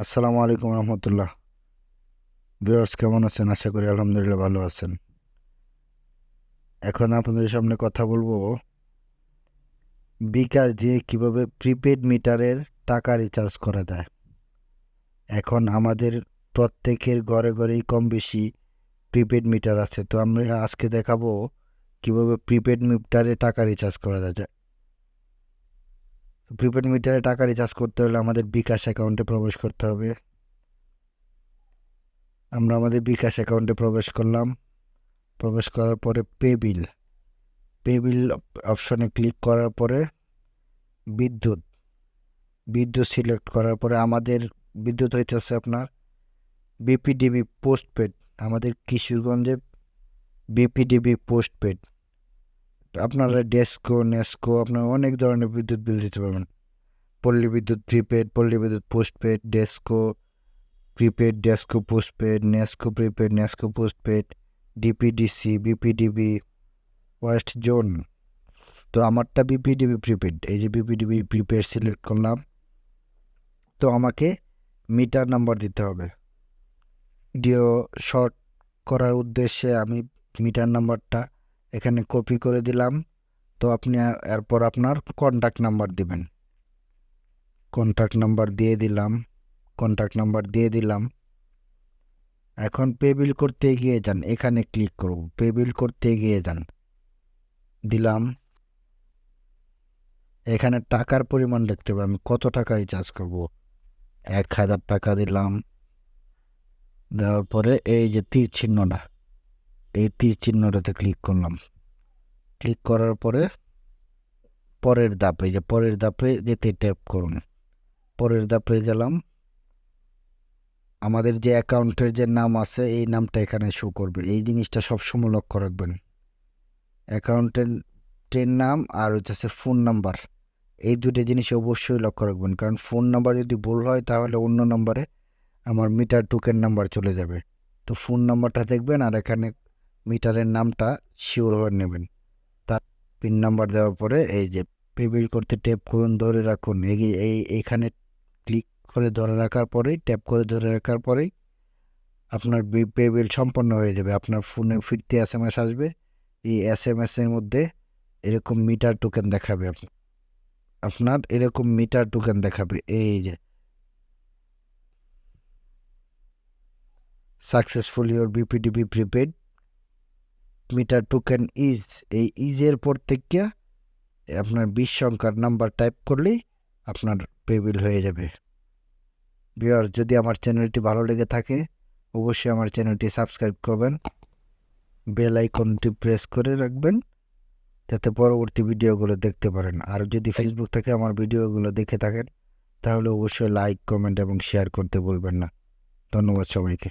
আসসালামু আলাইকুম রহমতুল্লাহ। ভিউয়ার্স কেমন আছেন? আশা করি আলহামদুলিল্লাহ ভালো আছেন। এখন আপনাদের সামনে কথা বলবো বিকাশ দিয়ে কিভাবে প্রিপেড মিটারের টাকা রিচার্জ করা যায়। এখন আমাদের প্রত্যেকের ঘরে ঘরেই কম বেশি প্রিপেড মিটার আছে, তো আমরা আজকে দেখাবো কিভাবে প্রিপেড মিটারে টাকা রিচার্জ করা যায়। প্রিপেড মিটারে টাকা রিচার্জ করতে হলে আমাদের বিকাশ অ্যাকাউন্টে প্রবেশ করতে হবে। আমরা আমাদের বিকাশ অ্যাকাউন্টে প্রবেশ করলাম। প্রবেশ করার পরে পে বিল অপশনে ক্লিক করার পরে বিদ্যুৎ বিদ্যুৎ সিলেক্ট করার পরে আমাদের বিদ্যুৎ হইতেছে আপনার বিপিডিবি পোস্টপেড। আমাদের কিশোরগঞ্জে বিপিডিবি পোস্টপেড। আপনারা ডেস্কো নেস্কো আপনারা অনেক ধরনের বিদ্যুৎ বিল দিতে পারবেন। পল্লী বিদ্যুৎ প্রিপেড, পল্লী বিদ্যুৎ postpaid, DESCO prepaid, DESCO postpaid, NESCO prepaid, NESCO postpaid, DPDC, BPDB, West zone. তো আমারটা বিপিডিবি প্রিপেড। এই যে বিপিডিবি প্রিপেড সিলেক্ট করলাম। তো আমাকে মিটার নাম্বার দিতে হবে। ভিডিও শর্ট করার উদ্দেশ্যে আমি মিটার নাম্বারটা এখানে কপি করে দিলাম। তো আপনি এরপর আপনার কন্ট্যাক্ট নাম্বার দিবেন। কন্ট্যাক্ট নাম্বার দিয়ে দিলাম। এখন পে বিল করতে এগিয়ে যান, এখানে ক্লিক করব। পে বিল করতে এগিয়ে যান, দিলাম। এখানে টাকার পরিমাণ লিখতে হবে, আমি কত টাকা রিচার্জ করব। 1000 টাকা দিলাম। দেওয়ার পরে এই যে তীর চিহ্নটা, এই তীর চিহ্নটাতে ক্লিক করলাম। ক্লিক করার পরে পরের ধাপে যেতে ট্যাপ করুন। পরের ধাপে গেলাম। আমাদের যে অ্যাকাউন্টের যে নাম আছে এই নামটা এখানে শো করবে। এই জিনিসটা সবসময় লক্ষ্য রাখবেন। অ্যাকাউন্টের নাম আর হচ্ছে ফোন নাম্বার, এই দুটো জিনিস অবশ্যই লক্ষ্য রাখবেন, কারণ ফোন নাম্বার যদি ভুল হয় তাহলে অন্য নাম্বারে আমার মিটার টোকেন নাম্বার চলে যাবে। তো ফোন নাম্বারটা দেখবেন আর এখানে মিটারের নামটা শিওর হয়ে নেবেন। তার পিন নাম্বার দেওয়ার পরে এই যে পে বিল করতে ট্যাপ করুন, ধরে রাখুন। এইখানে ক্লিক করে ধরে রাখার পরেই আপনার পে বিল সম্পন্ন হয়ে যাবে। আপনার ফোনে ফিরতি SMS আসবে। এই SMS এর মধ্যে এরকম মিটার টোকেন দেখাবে। আপনার এরকম মিটার টোকেন দেখাবে, এই যে successful your BPDB prepaid metre token is. এই ইজের পর থেকে আপনার 20 সংখ্যার নাম্বার টাইপ করলেই আপনার পে বিল হয়ে যাবে। ভিউয়ার্স, যদি আমার চ্যানেলটি ভালো লেগে থাকে অবশ্যই আমার চ্যানেলটি সাবস্ক্রাইব করবেন, বেল আইকনটি প্রেস করে রাখবেন যাতে পরবর্তী ভিডিওগুলো দেখতে পারেন। আর যদি ফেসবুক থেকে আমার ভিডিওগুলো দেখে থাকেন তাহলে অবশ্যই লাইক, কমেন্ট এবং শেয়ার করতে ভুলবেন না। ধন্যবাদ সবাইকে।